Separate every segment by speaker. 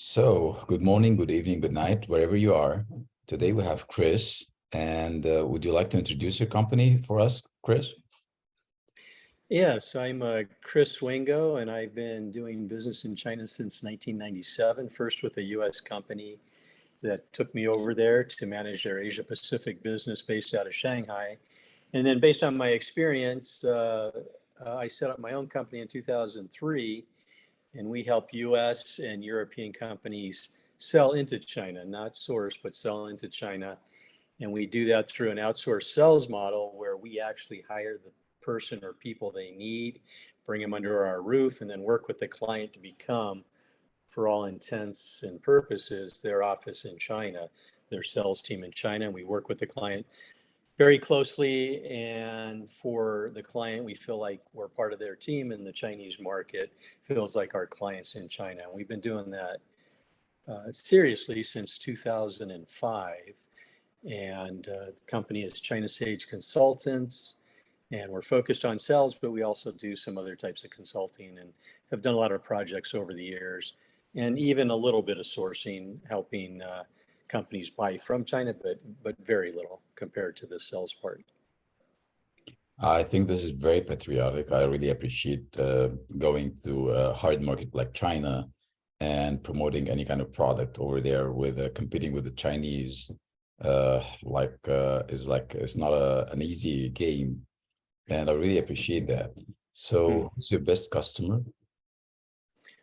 Speaker 1: So, good morning, good evening, good night, wherever you are. Today we have Chris, and would you like to introduce your company for us, Chris?
Speaker 2: Yes, I'm Chris Wingo, and I've been doing business in China since 1997, first with a US company that took me over there to manage their Asia Pacific business based out of Shanghai. And then, based on my experience, I set up my own company in 2003, and we help US and European companies sell into China, not source, but sell into China. And we do that through an outsourced sales model where we actually hire the person or people they need, bring them under our roof, and then work with the client to become, for all intents and purposes, their office in China, their sales team in China. And we work with the client very closely. And for the client, we feel like we're part of their team, and the Chinese market feels like our clients in China. And we've been doing that seriously since 2005. And the company is China Sage Consultants, and we're focused on sales, but we also do some other types of consulting and have done a lot of projects over the years, and even a little bit of sourcing, helping companies buy from China, but very little compared to the sales part.
Speaker 1: I think this is very patriotic. I really appreciate going to a hard market like China and promoting any kind of product over there with competing with the Chinese. It's not an easy game, and I really appreciate that.
Speaker 2: Hmm.
Speaker 1: So, who's your best customer?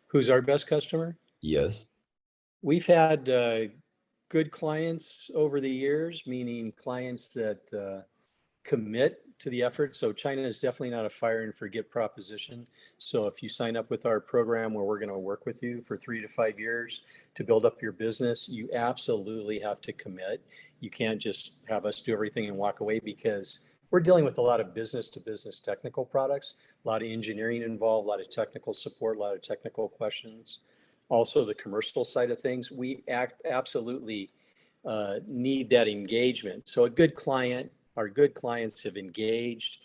Speaker 2: Who's our best customer?
Speaker 1: Yes.
Speaker 2: We've had good clients over the years, meaning clients that commit to the effort. So China is definitely not a fire and forget proposition. So if you sign up with our program where we're going to work with you for 3 to 5 years to build up your business, you absolutely have to commit. You can't just have us do everything and walk away, because we're dealing with a lot of business to business technical products, a lot of engineering involved, a lot of technical support, a lot of technical questions. Also the commercial side of things, we absolutely need that engagement. So a good client, our good clients have engaged,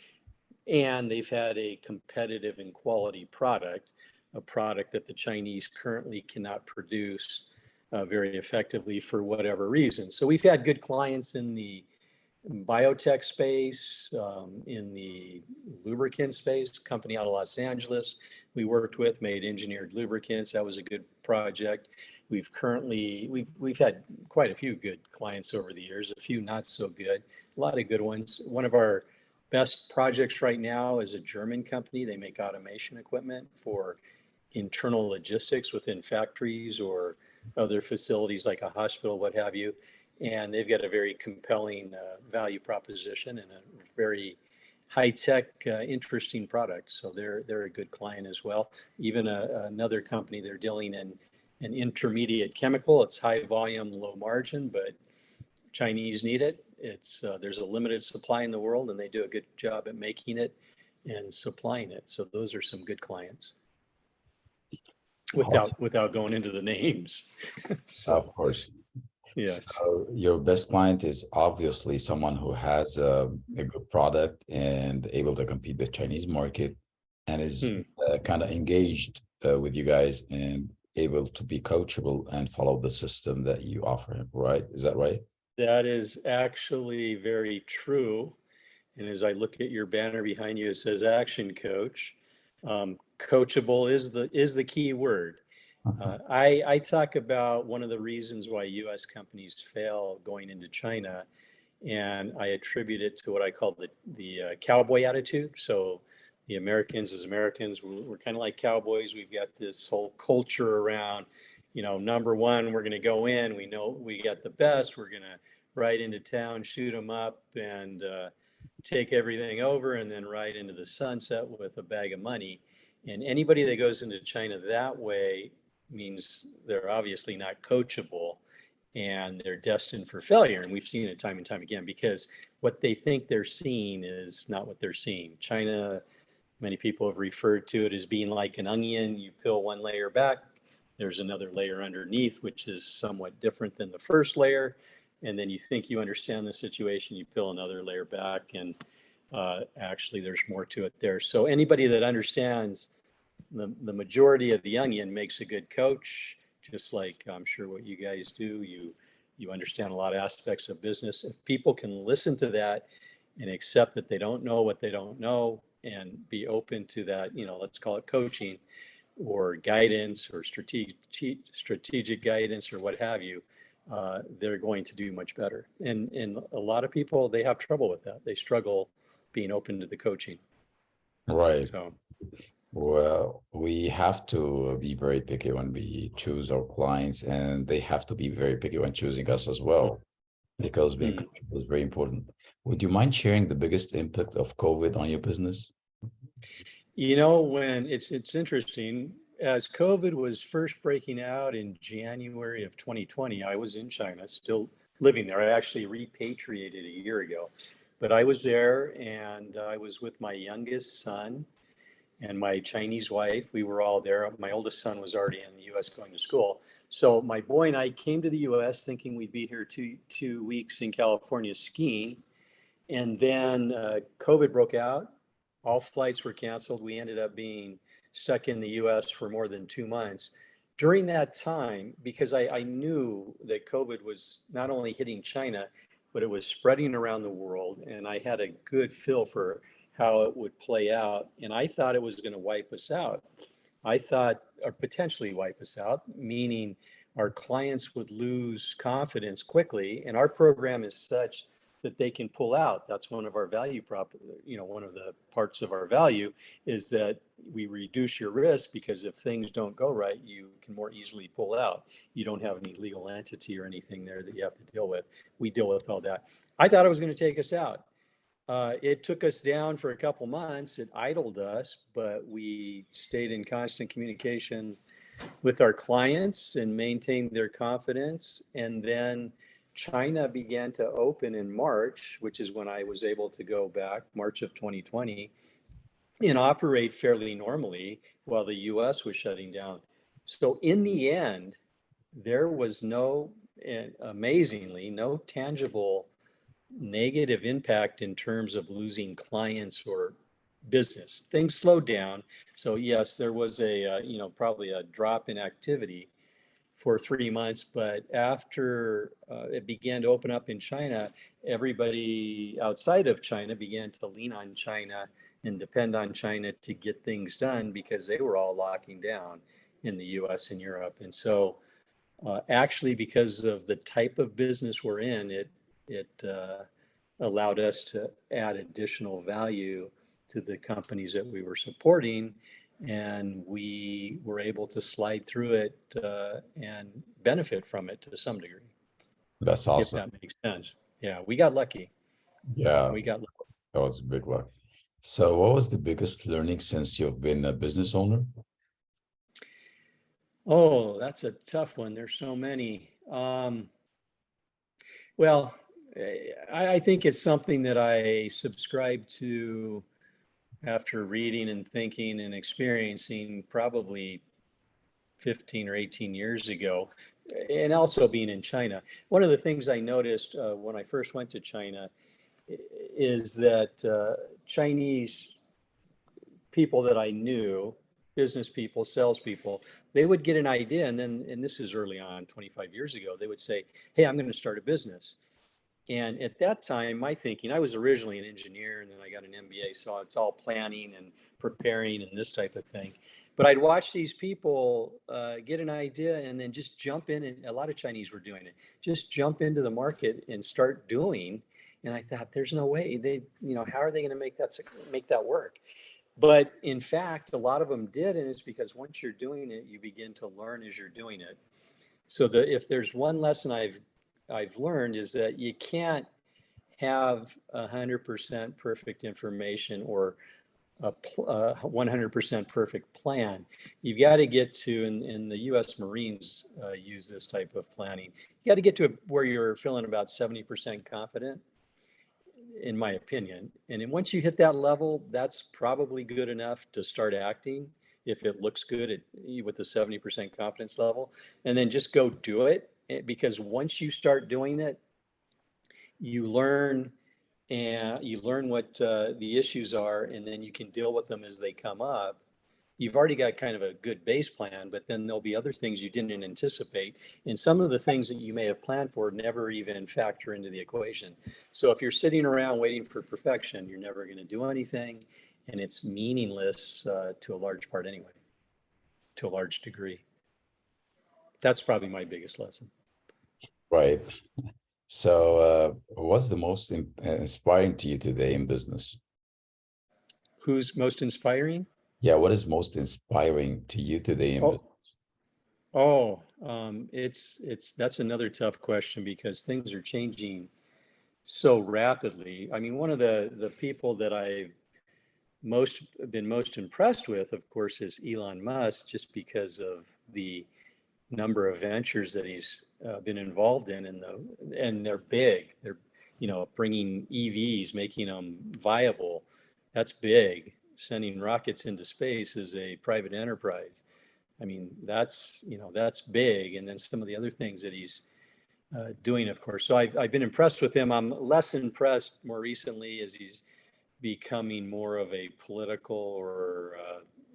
Speaker 2: and they've had a competitive and quality product, a product that the Chinese currently cannot produce very effectively for whatever reason. So we've had good clients in the biotech space, in the lubricant space, company out of Los Angeles we worked with made engineered lubricants. That was a good project. We've had quite a few good clients over the years, a few not so good, a lot of good ones. One of our best projects right now is a German company. They make automation equipment for internal logistics within factories or other facilities like a hospital, what have you. And they've got a very compelling value proposition and a very high-tech, interesting product. So they're a good client as well. Even another company, they're dealing in an intermediate chemical. It's high volume, low margin, but Chinese need it. There's a limited supply in the world, and they do a good job at making it and supplying it. So those are some good clients.
Speaker 1: Awesome.
Speaker 2: Without going into the names.
Speaker 1: Of
Speaker 2: So
Speaker 1: course.
Speaker 2: yes.
Speaker 1: So your best client is obviously someone who has a good product and able to compete the Chinese market and is
Speaker 2: Hmm.
Speaker 1: kind of engaged with you guys and able to be coachable and follow the system that you offer him, right? Is that right?
Speaker 2: That is actually very true. And as I look at your banner behind you, it says Action Coach. Coachable is the key word.
Speaker 1: Uh-huh.
Speaker 2: I talk about one of the reasons why U.S. companies fail going into China, and I attribute it to what I call the cowboy attitude. So the Americans, as Americans, we're kind of like cowboys. We've got this whole culture around, number one, we're going to go in. We know we got the best. We're going to ride into town, shoot them up, and take everything over, and then ride into the sunset with a bag of money. And anybody that goes into China that way means they're obviously not coachable, and they're destined for failure. And we've seen it time and time again, because what they think they're seeing is not what they're seeing. China, many people have referred to it as being like an onion. You peel one layer back, there's another layer underneath, which is somewhat different than the first layer. And then you think you understand the situation, you peel another layer back, and actually there's more to it there. So anybody that understands the majority of the onion makes a good coach. just like I'm sure what you guys do. You understand a lot of aspects of business. If people can listen to that and accept that they don't know what they don't know and be open to that, let's call it coaching or guidance or strategic guidance or what have you, they're going to do much better. And a lot of people, they have trouble with that. They struggle being open to the coaching.
Speaker 1: Right.
Speaker 2: So,
Speaker 1: Well, we have to be very picky when we choose our clients, and they have to be very picky when choosing us as well, because being
Speaker 2: hmm.
Speaker 1: coachable is very important. Would you mind sharing the biggest impact of COVID on your business?
Speaker 2: When it's interesting, as COVID was first breaking out in January of 2020, I was in China, still living there. I actually repatriated a year ago, but I was there and I was with my youngest son and my Chinese wife. We were all there. My oldest son was already in the U.S. going to school. So my boy and I came to the U.S. thinking we'd be here two weeks in California skiing, and then COVID broke out. All flights were canceled. We ended up being stuck in the US for more than 2 months. During that time, because I knew that COVID was not only hitting China, but it was spreading around the world, and I had a good feel for how it would play out. And I thought it was going to wipe us out. I thought, or potentially wipe us out, meaning our clients would lose confidence quickly. And our program is such that they can pull out. That's one of our value prop, one of the parts of our value is that we reduce your risk because if things don't go right, you can more easily pull out. You don't have any legal entity or anything there that you have to deal with. We deal with all that. I thought it was going to take us out. It took us down for a couple months. It idled us, but we stayed in constant communication with our clients and maintained their confidence. And then China began to open in March, which is when I was able to go back, March of 2020, and operate fairly normally while the US was shutting down. So in the end, there was amazingly, no tangible negative impact in terms of losing clients or business. Things slowed down. So yes, there was probably a drop in activity for 3 months, but after it began to open up in China, everybody outside of China began to lean on China and depend on China to get things done because they were all locking down in the US and Europe. And so actually, because of the type of business we're in, it allowed us to add additional value to the companies that we were supporting, and we were able to slide through it and benefit from it to some degree,
Speaker 1: That's
Speaker 2: if
Speaker 1: awesome.
Speaker 2: that makes sense. Yeah, we got lucky.
Speaker 1: Yeah,
Speaker 2: We got lucky.
Speaker 1: that was a big one. So, what was the biggest learning since you've been a business owner?
Speaker 2: Oh, that's a tough one. There's so many. Well, I think it's something that I subscribe to after reading and thinking and experiencing probably 15 or 18 years ago, and also being in China. One of the things I noticed when I first went to China is that Chinese people that I knew, business people, salespeople, they would get an idea, and this is early on, 25 years ago, they would say, "Hey, I'm going to start a business." And at that time, my thinking, I was originally an engineer and then I got an MBA. So it's all planning and preparing and this type of thing. But I'd watch these people get an idea and then just jump in. And a lot of Chinese were doing it, just jump into the market and start doing. And I thought, there's no way how are they going to make that work? But in fact, a lot of them did. And it's because once you're doing it, you begin to learn as you're doing it. So if there's one lesson I've learned is that you can't have 100% perfect information or a 100% perfect plan. You've got to get to, and the U.S. Marines use this type of planning. You got to get to where you're feeling about 70% confident, in my opinion. And then once you hit that level, that's probably good enough to start acting if it looks good with the 70% confidence level. And then just go do it. Because once you start doing it, you learn what the issues are, and then you can deal with them as they come up. you've already got kind of a good base plan, but then there'll be other things you didn't anticipate. And some of the things that you may have planned for never even factor into the equation. So if you're sitting around waiting for perfection, you're never going to do anything. And it's meaningless to a large part anyway, to a large degree. That's probably my biggest lesson.
Speaker 1: Right. So, what's the most inspiring to you today in business?
Speaker 2: Who's most inspiring?
Speaker 1: Yeah, what is most inspiring to you today in business?
Speaker 2: Oh, it's that's another tough question because things are changing so rapidly. I mean, one of the people that I've most impressed with, of course, is Elon Musk, just because of the number of ventures that he's been involved in, and they're big. They're, bringing EVs, making them viable. That's big. Sending rockets into space is a private enterprise. I mean, that's big. And then some of the other things that he's doing, of course. So I've been impressed with him. I'm less impressed more recently as he's becoming more of a political or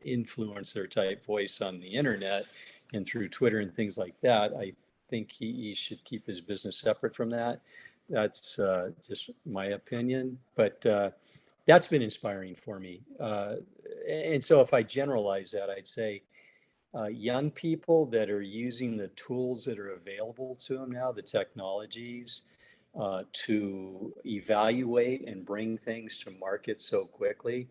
Speaker 2: influencer type voice on the internet and through Twitter and things like that. I think he should keep his business separate from that. That's just my opinion, but that's been inspiring for me. And so if I generalize that, I'd say young people that are using the tools that are available to them now, the technologies, to evaluate and bring things to market so quickly,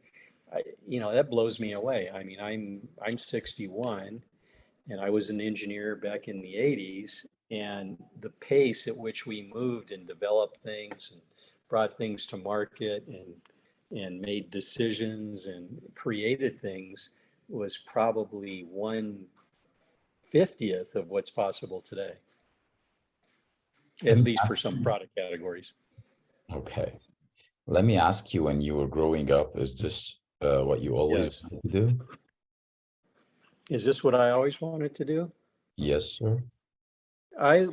Speaker 2: that blows me away. I mean, I'm 61, and I was an engineer back in the 80s, and the pace at which we moved and developed things and brought things to market and made decisions and created things was probably 1/50th of what's possible today,
Speaker 1: Let
Speaker 2: at
Speaker 1: me
Speaker 2: least for
Speaker 1: ask
Speaker 2: some
Speaker 1: you.
Speaker 2: product categories.
Speaker 1: Okay. Let me ask you, when you were growing up, is this what you always
Speaker 2: Yes.
Speaker 1: wanted to do?
Speaker 2: Is this what I always wanted to do?
Speaker 1: Yes, sir.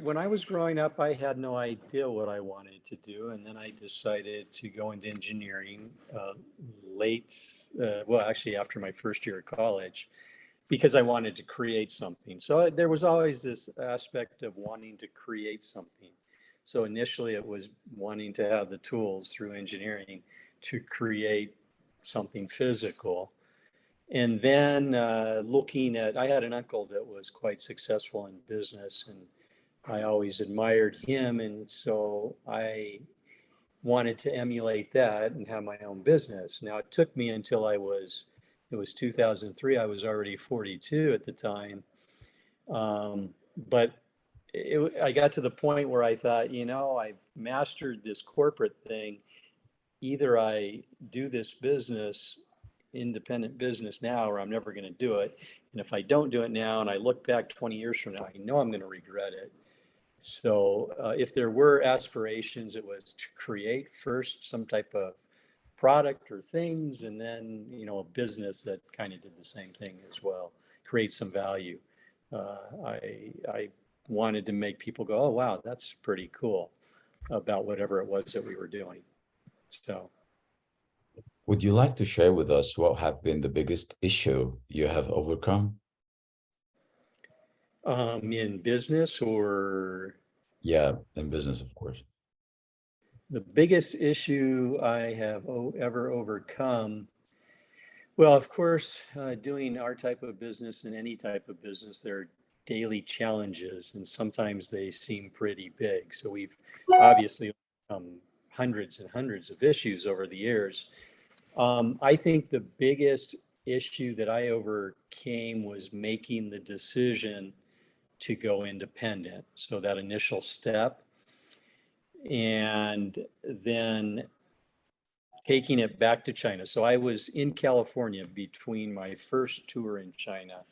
Speaker 2: When I was growing up, I had no idea what I wanted to do, and then I decided to go into engineering late, well, actually after my first year of college, because I wanted to create something. So there was always this aspect of wanting to create something. So initially, it was wanting to have the tools through engineering to create something physical. And then I had an uncle that was quite successful in business, and I always admired him. And so I wanted to emulate that and have my own business. Now, it took me until it was 2003. I was already 42 at the time. But I got to the point where I thought, I've mastered this corporate thing. Either I do this business, independent business now, or I'm never going to do it. And if I don't do it now and I look back 20 years from now, I know I'm going to regret it. So if there were aspirations, it was to create first some type of product or things, and then, a business that kind of did the same thing as well, create some value. I wanted to make people go, oh, wow, that's pretty cool about whatever it was that we were doing. So
Speaker 1: Would you like to share with us what have been the biggest issue you have overcome?
Speaker 2: in business, or
Speaker 1: Yeah, in business, of course.
Speaker 2: the biggest issue I have ever overcome. Well, of course, doing our type of business and any type of business, there are daily challenges, and sometimes they seem pretty big. So we've obviously hundreds and hundreds of issues over the years. I think the biggest issue that I overcame was making the decision to go independent. So that initial step, and then taking it back to China. So I was in California between my first tour in China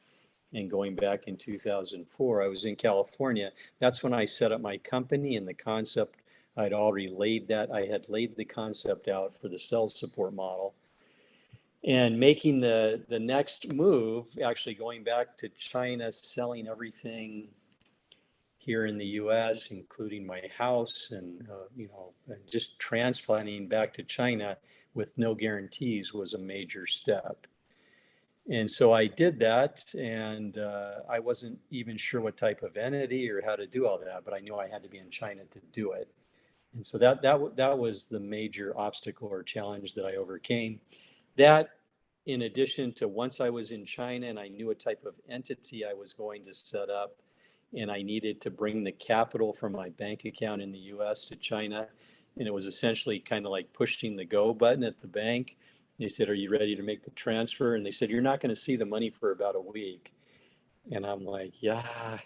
Speaker 2: and going back in 2004. I was in California. That's when I set up my company, and the concept, I had laid the concept out for the sales support model. And making the next move, actually going back to China, selling everything here in the US, including my house, and just transplanting back to China with no guarantees was a major step. And so I did that, and I wasn't even sure what type of entity or how to do all that, but I knew I had to be in China to do it. And so that was the major obstacle or challenge that I overcame. That, in addition to, once I was in China and I knew a type of entity I was going to set up, and I needed to bring the capital from my bank account in the US to China. And it was essentially kind of like pushing the go button at the bank. They said, "Are you ready to make the transfer?" And they said, "You're not going to see the money for about a week." And I'm like, yeah,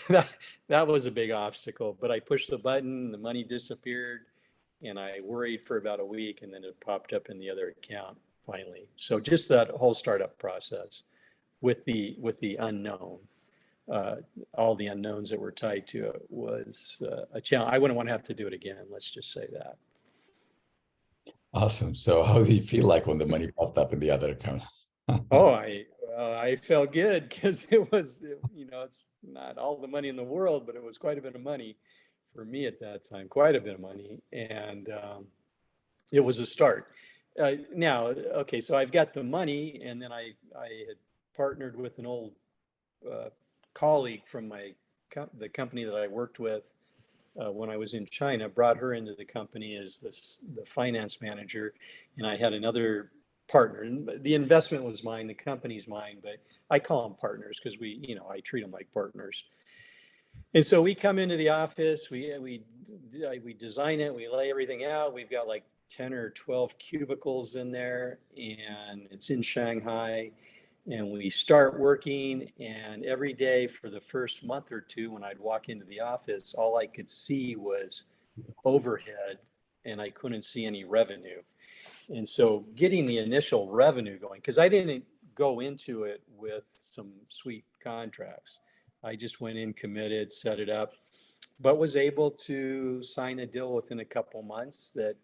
Speaker 2: that, that was a big obstacle. But I pushed the button, the money disappeared, and I worried for about a week, and then it popped up in the other account finally. So just that whole startup process with the unknown, uh, all the unknowns that were tied to it was a challenge. I wouldn't want to have to do it again. Let's just say that.
Speaker 1: Awesome. So how do you feel like when the money popped up in the other account?
Speaker 2: Oh, I felt good because it was, it's not all the money in the world, but it was quite a bit of money for me at that time, quite a bit of money. And it was a start. Now, okay, so I've got the money, and then I had partnered with an old uh, colleague from the company that I worked with when I was in China, brought her into the company as the finance manager, and I had another partner. And the investment was mine, the company's mine, but I call them partners because I treat them like partners. And so we come into the office, we design it, we lay everything out. We've got like 10 or 12 cubicles in there, and it's in Shanghai. And we start working, and every day for the first month or two, when I'd walk into the office, all I could see was overhead, and I couldn't see any revenue. And so getting the initial revenue going, because I didn't go into it with some sweet contracts. I just went in committed, set it up, but was able to sign a deal within a couple months that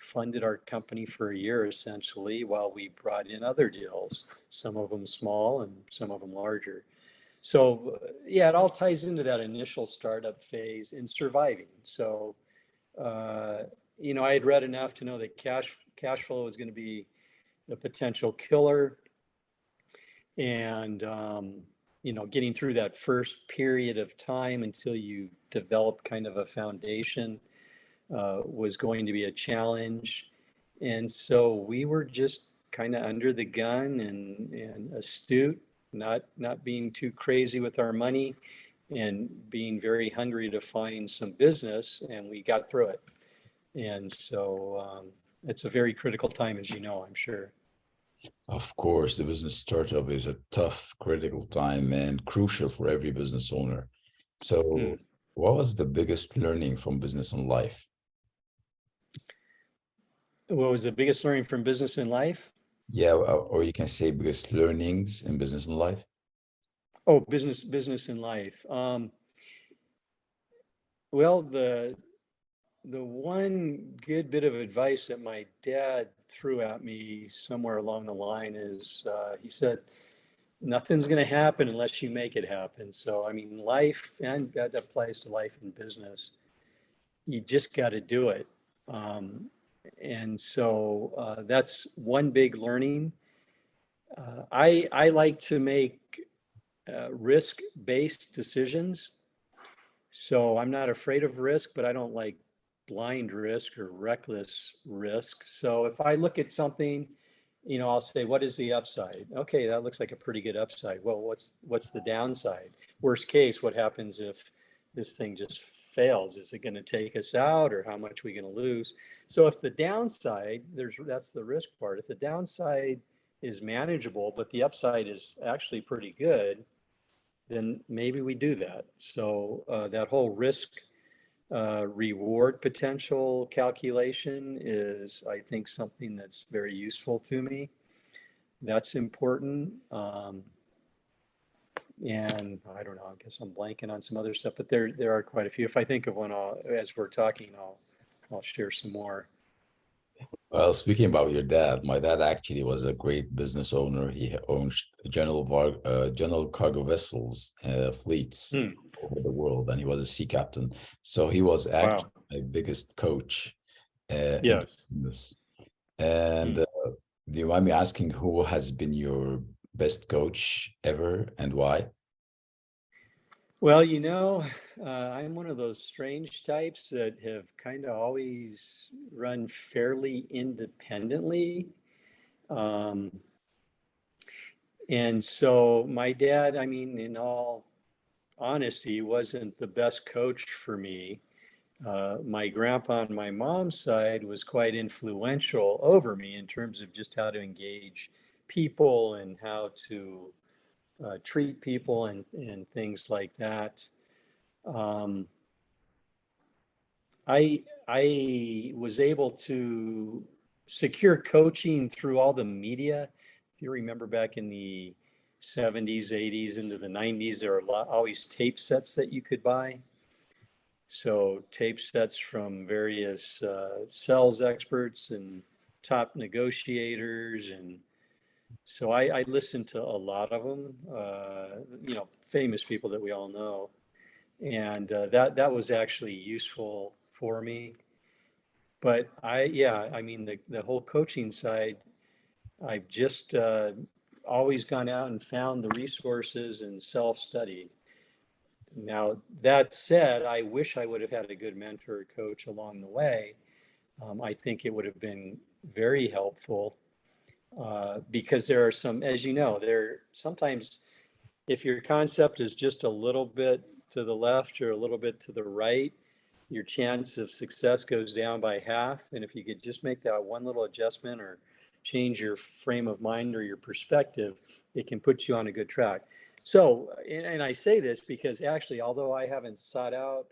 Speaker 2: funded our company for a year essentially, while we brought in other deals, some of them small and some of them larger. So yeah, it all ties into that initial startup phase in surviving. So uh, I had read enough to know that cash flow is going to be a potential killer, and getting through that first period of time until you develop kind of a foundation was going to be a challenge. And so we were just kind of under the gun and astute, not being too crazy with our money, and being very hungry to find some business, and we got through it. And so it's a very critical time, as you know, I'm sure.
Speaker 1: Of course, the business startup is a tough, critical time and crucial for every business owner.
Speaker 2: Hmm.
Speaker 1: So, what was the biggest learning from business and life?
Speaker 2: What was the biggest learning from business in life?
Speaker 1: Yeah, or you can say biggest learnings in business and life.
Speaker 2: Oh, business in life. Well, the one good bit of advice that my dad threw at me somewhere along the line is he said, nothing's going to happen unless you make it happen. So, I mean, life, and that applies to life and business, you just got to do it. Um, and so that's one big learning. I like to make risk-based decisions. So I'm not afraid of risk, but I don't like blind risk or reckless risk. So if I look at something, I'll say, what is the upside? Okay, that looks like a pretty good upside. Well, what's the downside? Worst case, what happens if this thing just fails? Is it going to take us out, or how much are we going to lose? So if the downside, that's the risk part. If the downside is manageable, but the upside is actually pretty good, then maybe we do that. So that whole risk reward potential calculation is, I think, something that's very useful to me. That's important. And I don't know, I guess I'm blanking on some other stuff, but there are quite a few. If I think of one, as we're talking, I'll share some more.
Speaker 1: Well, speaking about your dad, my dad actually was a great business owner. He owned general cargo vessels, fleets
Speaker 2: Hmm.
Speaker 1: over the world, and he was a sea captain. So he was actually
Speaker 2: Wow.
Speaker 1: my biggest coach in
Speaker 2: Yes.
Speaker 1: this. And
Speaker 2: Hmm.
Speaker 1: do you mind me asking who has been your best coach ever and why?
Speaker 2: Well, I'm one of those strange types that have kind of always run fairly independently. Um, and so my dad, I mean, in all honesty, wasn't the best coach for me. My grandpa on my mom's side was quite influential over me in terms of just how to engage people and how to treat people and things like that. Um, I was able to secure coaching through all the media. If you remember back in the 70s, 80s, into the 90s, there were always tape sets that you could buy. So tape sets from various sales experts and top negotiators. And so I listened to a lot of them, famous people that we all know. And that was actually useful for me. But yeah, I mean, the whole coaching side, I've just always gone out and found the resources and self-studied. Now, that said, I wish I would have had a good mentor or coach along the way. I think it would have been very helpful because there are some, as you know, there sometimes if your concept is just a little bit to the left or a little bit to the right, your chance of success goes down by half. And if you could just make that one little adjustment or change your frame of mind or your perspective, it can put you on a good track. So, and I say this because actually, although I haven't sought out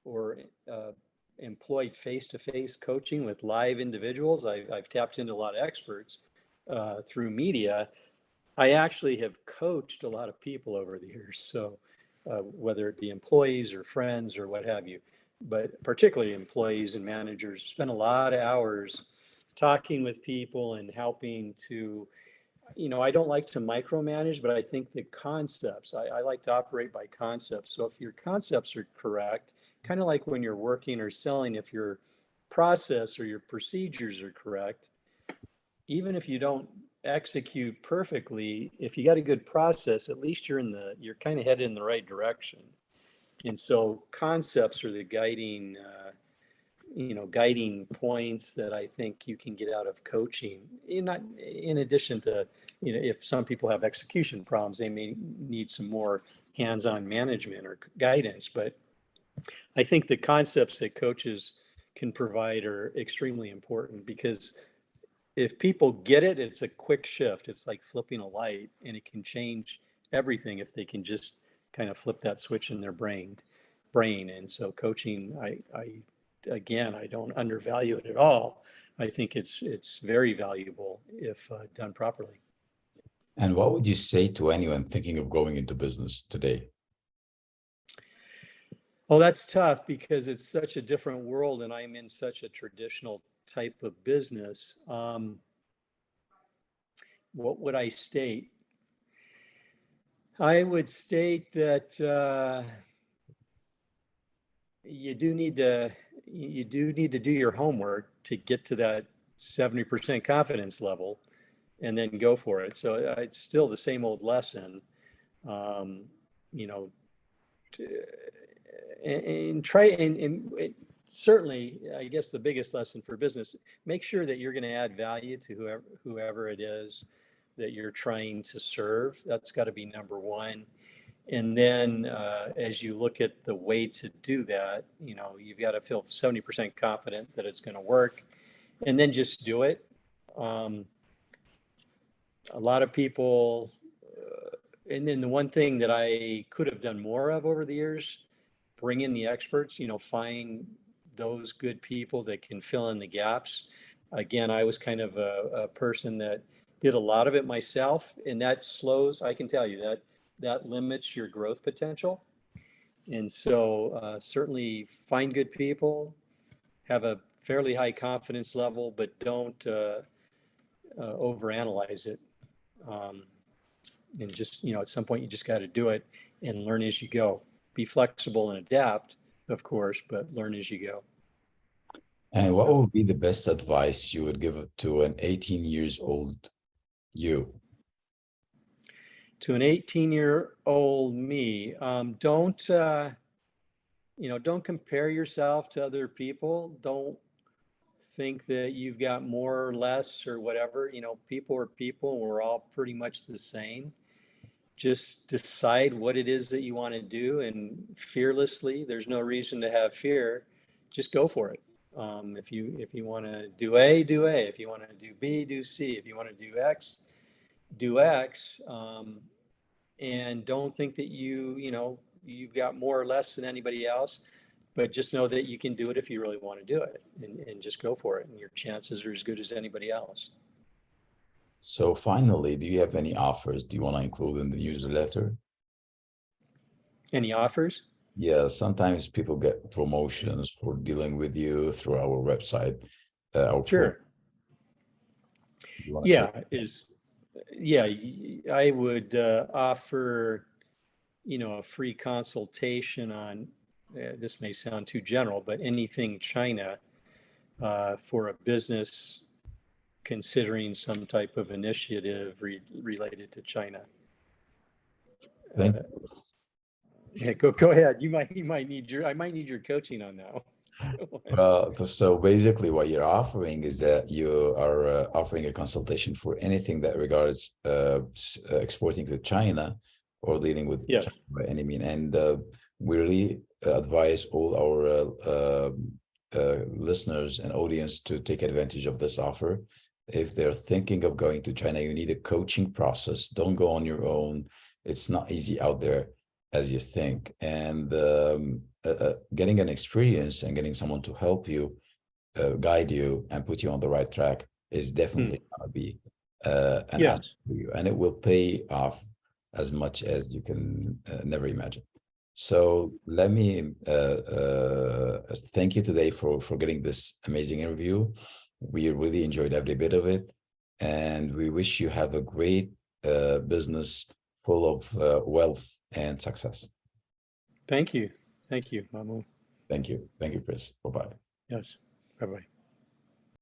Speaker 2: or uh, employed face-to-face coaching with live individuals, I've tapped into a lot of experts through media. I actually have coached a lot of people over the years. So whether it be employees or friends or what have you, but particularly employees and managers, spend a lot of hours talking with people and helping to, I don't like to micromanage, but I think the concepts, I like to operate by concepts. So if your concepts are correct, kind of like when you're working or selling, if your process or your procedures are correct, even if you don't execute perfectly, if you got a good process, at least you're kind of headed in the right direction. And so concepts are the guiding points that I think you can get out of coaching. Not in addition to, if some people have execution problems, they may need some more hands-on management or guidance. But I think the concepts that coaches can provide are extremely important because if people get it, it's a quick shift. It's like flipping a light and it can change everything if they can just kind of flip that switch in their brain. And so coaching, again, I don't undervalue it at all. I think it's very valuable if done properly.
Speaker 1: And what would you say to anyone thinking of going into business today?
Speaker 2: Well, that's tough because it's such a different world and I'm in such a traditional type of business. What would I state? I would state that you do need to do your homework to get to that 70% confidence level and then go for it. So it's still the same old lesson. Um, you know, and try and certainly, I guess the biggest lesson for business, make sure that you're going to add value to whoever it is that you're trying to serve. That's got to be number one. And then as you look at the way to do that, you've got to feel 70% confident that it's going to work and then just do it. Um, a lot of people, and then the one thing that I could have done more of over the years, bring in the experts, find those good people that can fill in the gaps. Again, I was kind of a person that did a lot of it myself, and that slows, I can tell you that limits your growth potential. And so certainly find good people, have a fairly high confidence level, but don't overanalyze it. Um, and just, at some point you just got to do it and learn as you go. Be flexible and adapt, of course, but learn as you go.
Speaker 1: And what
Speaker 2: Yeah.
Speaker 1: would be the best advice you would give to an 18 years old you?
Speaker 2: To an 18-year-old me, don't compare yourself to other people. Don't think that you've got more or less or whatever. People are people, and we're all pretty much the same. Just decide what it is that you want to do, and fearlessly, there's no reason to have fear. Just go for it. If you want to do A, do A. If you want to do B, do C. If you want to do X. And don't think that you've got more or less than anybody else, but just know that you can do it if you really want to do it, and just go for it. And your chances are as good as anybody else.
Speaker 1: So finally, do you have any offers do you want to include in the newsletter?
Speaker 2: Any offers?
Speaker 1: Yeah, sometimes people get promotions for dealing with you through our website. Our pro,
Speaker 2: Sure.
Speaker 1: you want to share?
Speaker 2: Yeah, yeah, I would offer, a free consultation on, this may sound too general, but anything China, for a business considering some type of initiative related to China.
Speaker 1: Thank
Speaker 2: Yeah, go ahead. I might need your coaching on that one.
Speaker 1: So basically what you're offering is that you are offering a consultation for anything that regards exporting to China or dealing with
Speaker 2: Yes.
Speaker 1: China by any mean. And we really advise all our listeners and audience to take advantage of this offer. If they're thinking of going to China, you need a coaching process. Don't go on your own. It's not easy out there as you think. And getting an experience and getting someone to help you, guide you, and put you on the right track is definitely going to be an asset
Speaker 2: Yes.
Speaker 1: for you, and it will pay off as much as you can never imagine. So let me thank you today for getting this amazing interview. We really enjoyed every bit of it, and we wish you have a great business full of wealth and success.
Speaker 2: Thank you. Thank you, Mamu.
Speaker 1: Thank you. Thank you, Chris. Bye-bye.
Speaker 2: Yes. Bye-bye.